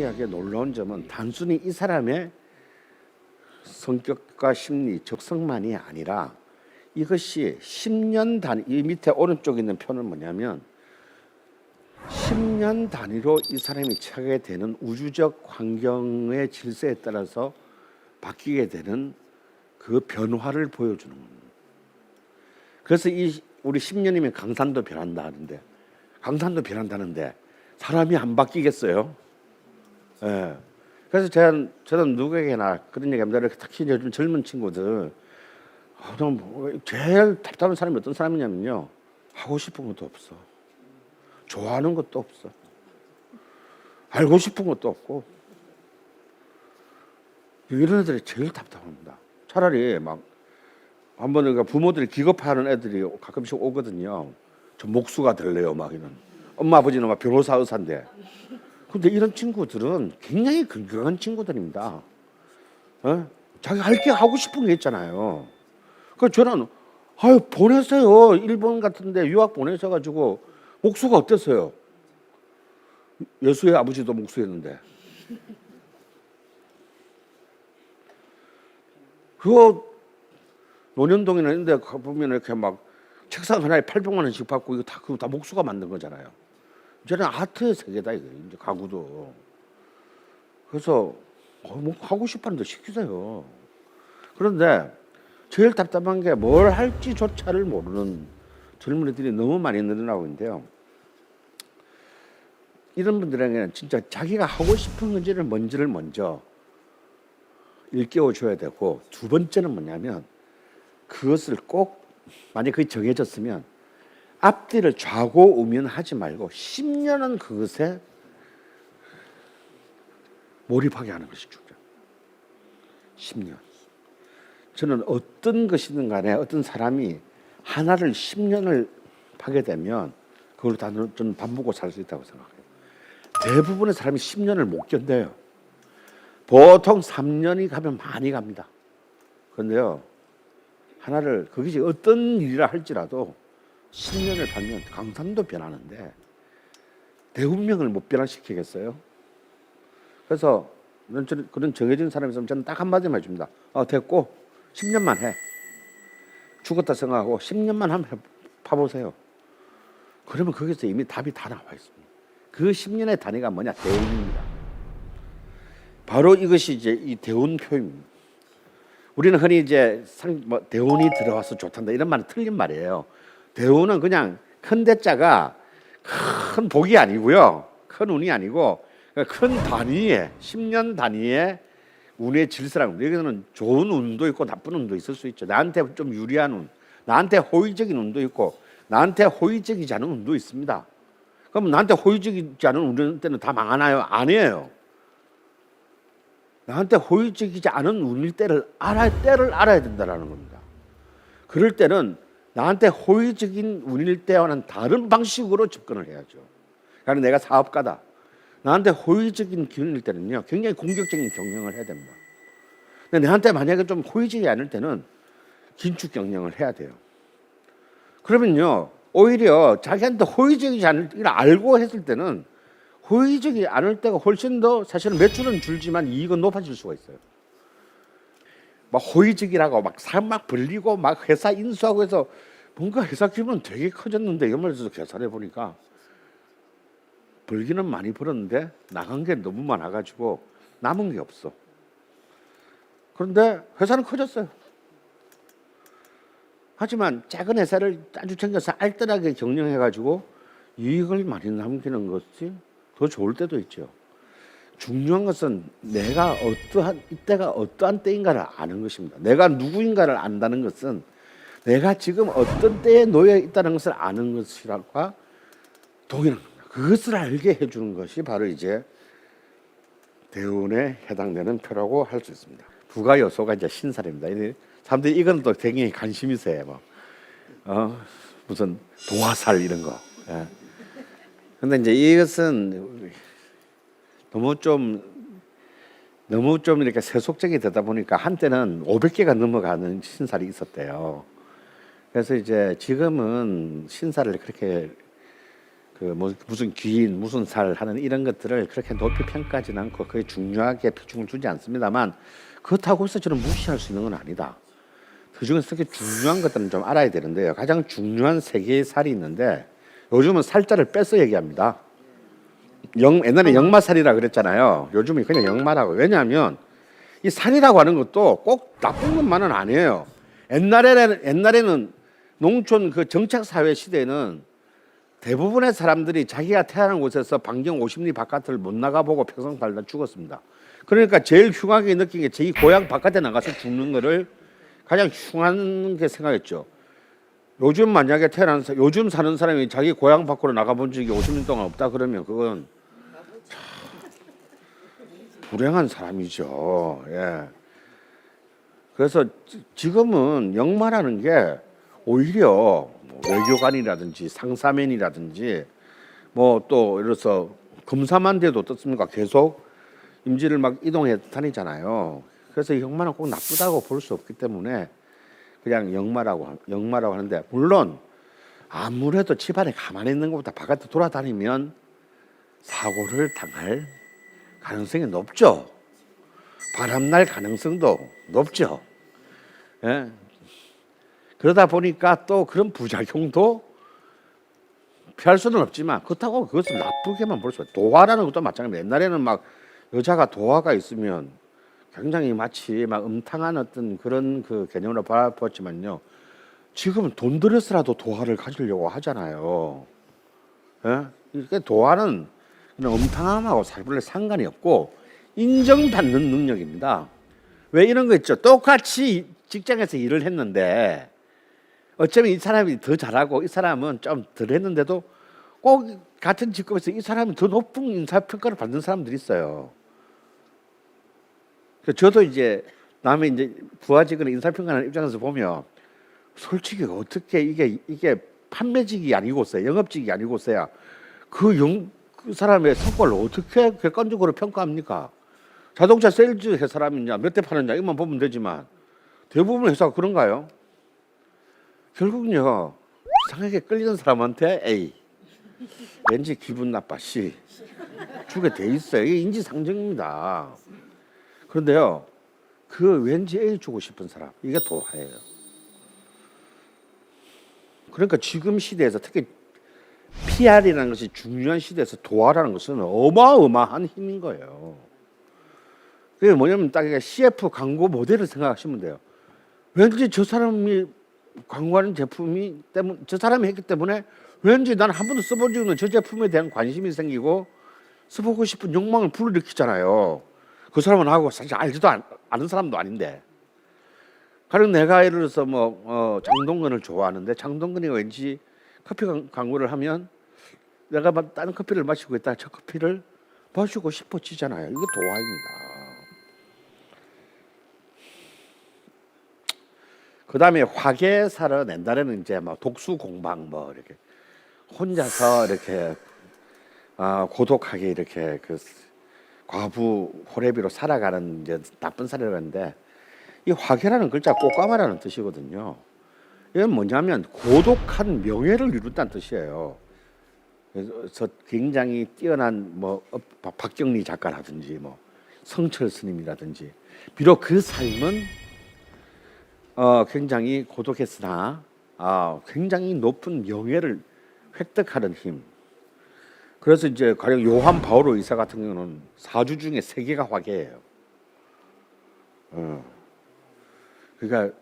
하게 놀라운 점은 단순히 이 사람의 성격과 심리, 적성만이 아니라 이것이 10년 단위, 이 밑에 오른쪽에 있는 표는 뭐냐면 10년 단위로 이 사람이 처하게 되는 우주적 환경의 질서에 따라서 바뀌게 되는 그 변화를 보여주는 겁니다. 그래서 우리 10년이면 강산도 변한다 하는데, 강산도 변한다는데 사람이 안 바뀌겠어요? 예. 그래서 저는 누구에게나 그런 얘기합니다. 특히 요즘 젊은 친구들, 제일 답답한 사람이 어떤 사람이냐면요, 하고 싶은 것도 없어, 좋아하는 것도 없어, 알고 싶은 것도 없고, 이런 애들이 제일 답답합니다. 차라리 막 한번 그러니까 부모들이 기겁하는 애들이 가끔씩 오거든요. 저 목수가 될래요, 막 이런. 엄마 아버지는 막 변호사 의사인데. 근데 이런 친구들은 굉장히 건강한 친구들입니다. 자기 할 게 하고 싶은 게 있잖아요. 그래서 저는 보내세요. 일본 같은데 유학 보내셔가지고. 목수가 어땠어요? 예수의 아버지도 목수였는데. 그거 논현동이나 이런 데 가보면 이렇게 막 책상 하나에 800만 원씩 받고 이거 그거 다 목수가 만든 거잖아요. 이제는 아트의 세계다, 이거. 이제 가구도. 그래서 뭐 하고 싶었는데 시키세요. 그런데 제일 답답한 게 뭘 할지조차를 모르는 젊은이들이 너무 많이 늘어나고 있는데요. 이런 분들에게는 진짜 자기가 하고 싶은 건지를 먼저 일깨워 줘야 되고, 두 번째는 뭐냐면 그것을 꼭 만약 그게 정해졌으면 앞뒤를 좌고우면하지 말고 10년은 그것에 몰입하게 하는 것이 중요해요. 10년. 저는 어떤 것이든 간에 어떤 사람이 하나를 10년을 하게 되면 그걸 다 저는 밥 먹고 살 수 있다고 생각해요. 대부분의 사람이 10년을 못 견뎌요. 보통 3년이 가면 많이 갑니다. 그런데요, 하나를 거기서 어떤 일이라 할지라도 10년을 하면 강산도 변하는데 대운명을 못 변화시키겠어요? 그래서 그런 정해진 사람이 있으면 저는 딱 한마디만 해줍니다. 됐고 10년만 해. 죽었다 생각하고 10년만 한번 파보세요. 그러면 거기서 이미 답이 다 나와 있습니다. 그 10년의 단위가 뭐냐? 대운입니다. 바로 이것이 이제 이 대운표입니다. 우리는 흔히 이제 대운이 들어와서 좋단다 이런 말은 틀린 말이에요. 대운은 그냥 큰 대자가 큰 복이 아니고요, 큰 운이 아니고 큰 단위의 10년 단위의 운의 질서라는 겁니다. 여기서는 좋은 운도 있고 나쁜 운도 있을 수 있죠. 나한테 좀 유리한 운, 나한테 호의적인 운도 있고 나한테 호의적이지 않은 운도 있습니다. 그럼 나한테 호의적이지 않은 운일 때는 다 망하나요? 아니에요. 나한테 호의적이지 않은 운일 때를 알아야 된다는 겁니다. 그럴 때는 나한테 호의적인 운일 때와는 다른 방식으로 접근을 해야죠. 그러니까 내가 사업가다, 나한테 호의적인 기운일 때는요, 굉장히 공격적인 경영을 해야 됩니다. 근데 나한테 만약에 좀 호의적이 않을 때는 긴축 경영을 해야 돼요. 그러면요, 오히려 자기한테 호의적이지 않을 걸 알고 했을 때는 호의적이 않을 때가 훨씬 더 사실은 매출은 줄지만 이익은 높아질 수가 있어요. 막 호의적이라고 막 살 막 벌리고 막 회사 인수하고 해서 뭔가 회사 규모는 되게 커졌는데 연말에서 계산해 보니까 벌기는 많이 벌었는데 나간 게 너무 많아가지고 남은 게 없어. 그런데 회사는 커졌어요. 하지만 작은 회사를 아주 챙겨서 알뜰하게 경영해가지고 이익을 많이 남기는 것이 더 좋을 때도 있죠. 중요한 것은 내가 이때가 어떠한 때인가를 아는 것입니다. 내가 누구인가를 안다는 것은 내가 지금 어떤 때에 놓여 있다는 것을 아는 것이라고 동일한 겁니다. 그것을 알게 해주는 것이 바로 이제 대운에 해당되는 표라고 할 수 있습니다. 부가 요소가 이제 신살입니다. 사람들이 이건 또 굉장히 관심이 있어요. 무슨 도화살 이런 거. 예. 근데 이제 이것은 너무 좀 이렇게 세속적이 되다 보니까 한때는 500개가 넘어가는 신살이 있었대요. 그래서 이제 지금은 신살을 그렇게 무슨 귀인 무슨 살 하는 이런 것들을 그렇게 높이 평가하지는 않고 그게 중요하게 비중을 두지 않습니다만, 그렇다고 해서 저는 무시할 수 있는 건 아니다. 그중에서 그렇게 중요한 것들은 좀 알아야 되는데요. 가장 중요한 세 개의 살이 있는데 요즘은 살자를 빼서 얘기합니다. 옛날에 역마살이라 그랬잖아요. 요즘은 그냥 역마라고. 왜냐하면 이 살이라고 하는 것도 꼭 나쁜 것만은 아니에요. 옛날에는 농촌 그 정착 사회 시대에는 대부분의 사람들이 자기가 태어난 곳에서 반경 50리 바깥을 못 나가보고 평생 살다 죽었습니다. 그러니까 제일 흉하게 느낀 게 자기 고향 바깥에 나가서 죽는 거를 가장 흉한 게 생각했죠. 요즘 만약에 요즘 사는 사람이 자기 고향 밖으로 나가본 적이 50년 동안 없다 그러면 그건 불행한 사람이죠. 예. 그래서 지금은 역마라는 게 오히려 외교관이라든지 상사면이라든지 뭐 또 예를 들어서 검사만 돼도 어떻습니까? 계속 임지를 막 이동해 다니잖아요. 그래서 역마는 꼭 나쁘다고 볼 수 없기 때문에 그냥 역마라고 하는데, 물론 아무래도 집안에 가만히 있는 것보다 바깥에 돌아다니면 사고를 당할 가능성이 높죠. 바람날 가능성도 높죠. 예? 그러다 보니까 또 그런 부작용도 피할 수는 없지만, 그렇다고 그것을 나쁘게만 볼 수 없어요. 도화라는 것도 마찬가지입니다. 옛날에는 막 여자가 도화가 있으면 굉장히 마치 막 음탕한 어떤 그런 그 개념으로 바라봤지만요. 지금은 돈 들여서라도 도화를 가지려고 하잖아요. 예? 이게 도화는 그냥 음탕함하고 사실은 상관이 없고 인정받는 능력입니다. 왜 이런 거 있죠? 똑같이 직장에서 일을 했는데 어쩌면 이 사람이 더 잘하고 이 사람은 좀 덜 했는데도 꼭 같은 직급에서 이 사람이 더 높은 인사평가를 받는 사람들이 있어요. 저도 이제 남의 이제 부하직이나 인사평가하는 입장에서 보면 솔직히 어떻게 이게 판매직이 아니고서야, 영업직이 아니고서야 그 사람의 성과를 어떻게 객관적으로 평가합니까? 자동차 세일즈 회 사람이냐 몇 대 파느냐 이것만 보면 되지만 대부분 회사가 그런가요? 결국은요, 이상하게 끌리는 사람한테 에이 왠지 기분 나빠 씨 주게 돼 있어요. 이게 인지상정입니다. 그런데요, 그 왠지 A 주고 싶은 사람, 이게 도화예요. 그러니까 지금 시대에서 특히 PR이라는 것이 중요한 시대에서 도화라는 것은 어마어마한 힘인 거예요. 그게 뭐냐면 딱 CF 광고 모델을 생각하시면 돼요. 왠지 저 사람이 광고하는 제품이 때문에, 저 사람이 했기 때문에 왠지 난 한 번도 써본 적이 없는 저 제품에 대한 관심이 생기고 써보고 싶은 욕망을 불러일으키잖아요. 그 사람은 하고 사실 알지도 않은 사람도 아닌데. 가령 내가 예를 들어서 장동건을 좋아하는데 장동건이 왠지 커피 광고를 하면 내가 다른 커피를 마시고 있다 저 커피를 마시고 싶어지잖아요. 이게 도화입니다. 그 다음에 화계살은 옛날에는 이제 독수 공방 이렇게 혼자서 이렇게 고독하게 이렇게 그 과부 호래비로 살아가는 이제 나쁜 사례라고 하는데, 이 화계라는 글자 꽃가마라는 뜻이거든요. 이건 뭐냐면 고독한 명예를 이룬다는 뜻이에요. 그래서 굉장히 뛰어난 박경리 작가라든지 성철 스님이라든지 비록 그 삶은 굉장히 고독했으나 굉장히 높은 명예를 획득하는 힘. 그래서 이제 가령 요한 바오로 의사 같은 경우는 4주 중에 3개가 화계예요. 그러니까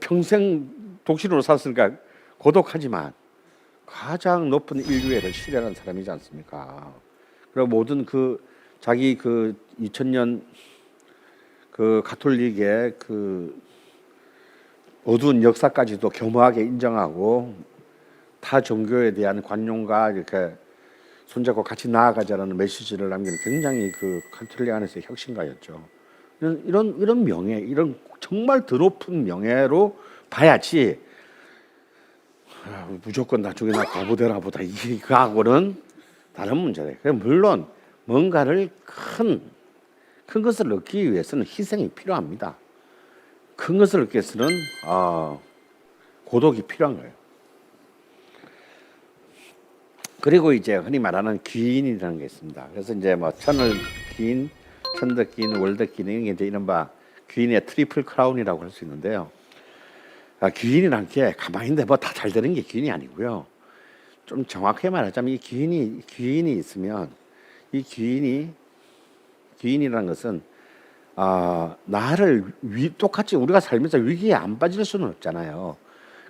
평생 독신으로 살았으니까 고독하지만 가장 높은 인류애를 실현한 사람이지 않습니까? 그리고 모든 자기 2000년 가톨릭의 어두운 역사까지도 겸허하게 인정하고 타 종교에 대한 관용과 이렇게 손잡고 같이 나아가자라는 메시지를 남기는 굉장히 가톨릭 안에서의 혁신가였죠. 이런 명예, 이런 정말 드높은 명예로 봐야지 무조건 나중에 나 과부되나 보다 이거하고는 다른 문제예요. 물론 뭔가를 큰 것을 얻기 위해서는 희생이 필요합니다. 큰 것을 얻기 위해서는 고독이 필요한 거예요. 그리고 이제 흔히 말하는 귀인이라는 게 있습니다. 그래서 이제 뭐 천을 귀인, 천덕 귀인, 월덕 귀인 이런 게 이제 이른바 귀인의 트리플 크라운이라고 할 수 있는데요. 귀인이란 게 가만히 있는데 뭐 다 잘 되는 게 귀인이 아니고요. 좀 정확하게 말하자면 이 귀인이 있으면 이 귀인이라는 것은 나를 똑같이 우리가 살면서 위기에 안 빠질 수는 없잖아요.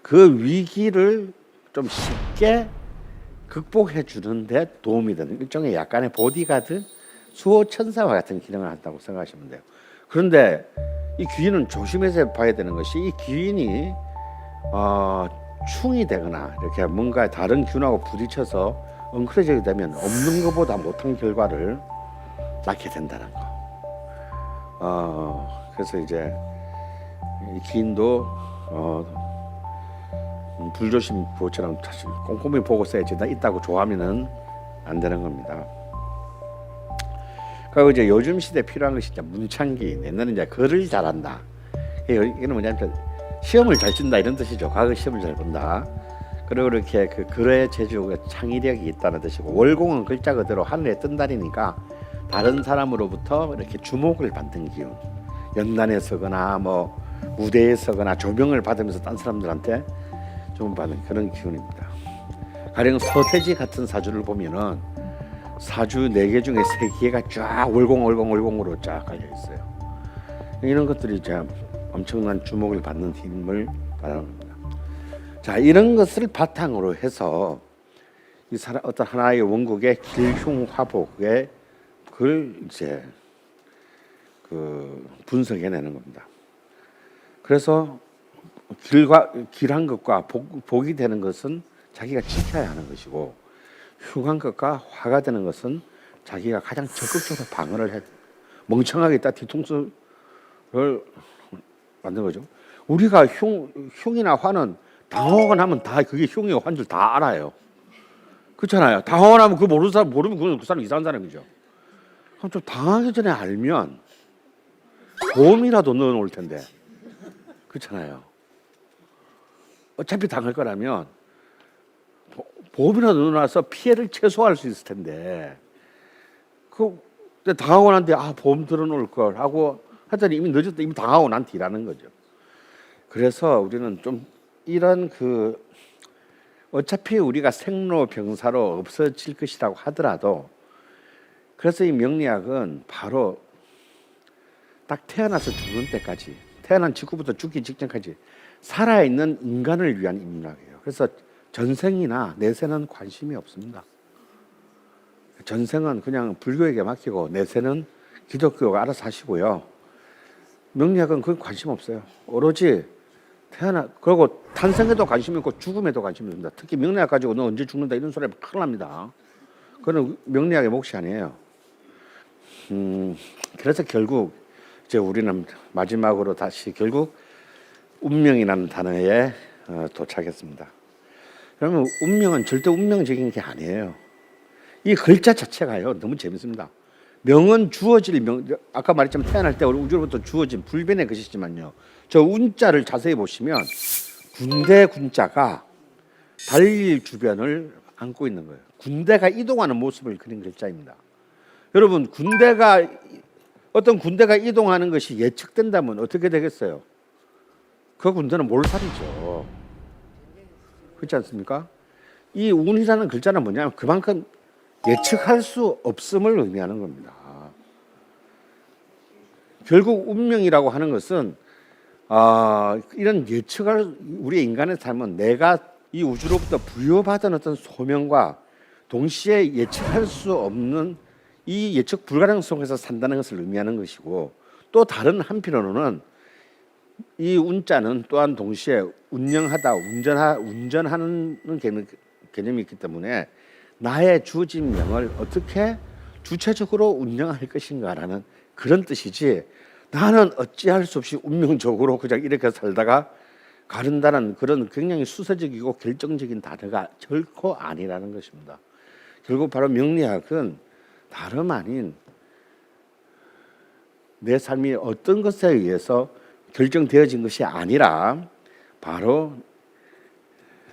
그 위기를 좀 쉽게 극복해 주는데 도움이 되는 일종의 약간의 보디가드, 수호천사와 같은 기능을 한다고 생각하시면 돼요. 그런데 이 귀인은 조심해서 봐야 되는 것이 이 귀인이 충이 되거나 이렇게 뭔가 다른 균하고 부딪혀서 엉클어지게 되면 없는 것보다 못한 결과를 낳게 된다는 거. 그래서 이제 이 귀인도 불조심 보호처럼 사실 꼼꼼히 보고 써야지 나 있다고 좋아하면은 안 되는 겁니다. 그리고 이제 요즘 시대에 필요한 것이 이제 문창기. 옛날에 이제 글을 잘한다. 이거는 뭐냐면 시험을 잘 준다 이런 뜻이죠. 과거 시험을 잘 본다. 그리고 이렇게 그 글의 재주가 창의력이 있다는 뜻이고, 월공은 글자 그대로 하늘에 뜬다리니까 다른 사람으로부터 이렇게 주목을 받는 기운. 연단에 서거나 뭐 무대에 서거나 조명을 받으면서 딴 사람들한테 주목받는 그런 기운입니다. 가령 서태지 같은 사주를 보면은 사주 4개 중에 3개가 쫙 월공으로 쫙 깔려 있어요. 이런 것들이 이제 엄청난 주목을 받는 힘을 발휘합니다. 자, 이런 것을 바탕으로 해서 이 사람 어떤 하나의 원국의 길흉화복의 그걸 이제 분석해내는 겁니다. 그래서 길한 것과 복이 되는 것은 자기가 지켜야 하는 것이고, 흉한 것과 화가 되는 것은 자기가 가장 적극적으로 방어를 해. 멍청하게 있다 뒤통수를 만든 거죠. 우리가 흉이나 화는 당하고 나면 다 그게 흉이고 화인 줄 다 알아요. 그렇잖아요. 당하고 나면 그거 모르는 사람, 모르면 그 사람 이상한 사람이죠. 그럼 좀 당하기 전에 알면 보험이라도 넣어놓을 텐데. 그렇잖아요. 어차피 당할 거라면 보험이라도 넣어놔서 피해를 최소화할 수 있을 텐데, 당하고 난 뒤에 보험 들어놓을 걸 하고 하더니 이미 늦었다. 이미 당하고 난 뒤라는 거죠. 그래서 우리는 좀 이런 어차피 우리가 생로병사로 없어질 것이라고 하더라도, 그래서 이 명리학은 바로 딱 태어나서 죽는 때까지, 태어난 직후부터 죽기 직전까지 살아있는 인간을 위한 인문학이에요. 그래서 전생이나 내세는 관심이 없습니다. 전생은 그냥 불교에게 맡기고 내세는 기독교가 알아서 하시고요. 명리학은 그건 관심 없어요. 오로지 그리고 탄생에도 관심이 있고 죽음에도 관심이 있습니다. 특히 명리학 가지고 너 언제 죽는다 이런 소리 하면 큰일 납니다. 그건 명리학의 몫이 아니에요. 그래서 결국 이제 우리는 마지막으로 다시 결국 운명이라는 단어에 도착했습니다. 그러면 운명은 절대 운명적인 게 아니에요. 이 글자 자체가요 너무 재밌습니다. 명은 주어질 명, 아까 말했지만 태어날 때 우주로부터 주어진 불변의 것이지만요, 저 운자를 자세히 보시면 군대 군자가 달릴 주변을 안고 있는 거예요. 군대가 이동하는 모습을 그린 글자입니다. 여러분, 어떤 군대가 이동하는 것이 예측된다면 어떻게 되겠어요? 그 군대는 몰살이죠. 그렇지 않습니까? 이 운이라는 글자는 뭐냐면 그만큼 예측할 수 없음을 의미하는 겁니다. 결국 운명이라고 하는 것은 이런 예측할, 우리 인간의 삶은 내가 이 우주로부터 부여받은 어떤 소명과 동시에 예측할 수 없는 이 예측 불가능 속에서 산다는 것을 의미하는 것이고, 또 다른 한편으로는 이 운자는 또한 동시에 운영하다, 운전하는 개념이 있기 때문에 나의 주어진 명을 어떻게 주체적으로 운영할 것인가라는 그런 뜻이지, 나는 어찌할 수 없이 운명적으로 그냥 이렇게 살다가 가른다는 그런 굉장히 수세적이고 결정적인 단어가 결코 아니라는 것입니다. 결국 바로 명리학은 다름 아닌 내 삶이 어떤 것에 의해서 결정되어진 것이 아니라 바로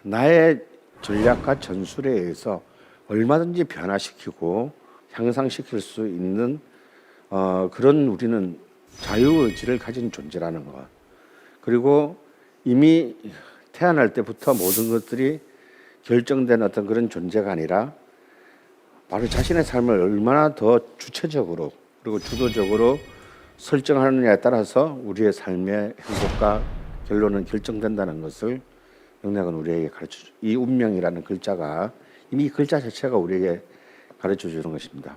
나의 전략과 전술에 의해서 얼마든지 변화시키고 향상시킬 수 있는 그런 우리는 자유의지를 가진 존재라는 것. 그리고 이미 태어날 때부터 모든 것들이 결정된 어떤 그런 존재가 아니라 바로 자신의 삶을 얼마나 더 주체적으로 그리고 주도적으로 설정하느냐에 따라서 우리의 삶의 행복과 결론은 결정된다는 것을 명락은 우리에게 가르쳐줘. 이 운명이라는 글자가 이미 이 글자 자체가 우리에게 가르쳐 주는 것입니다.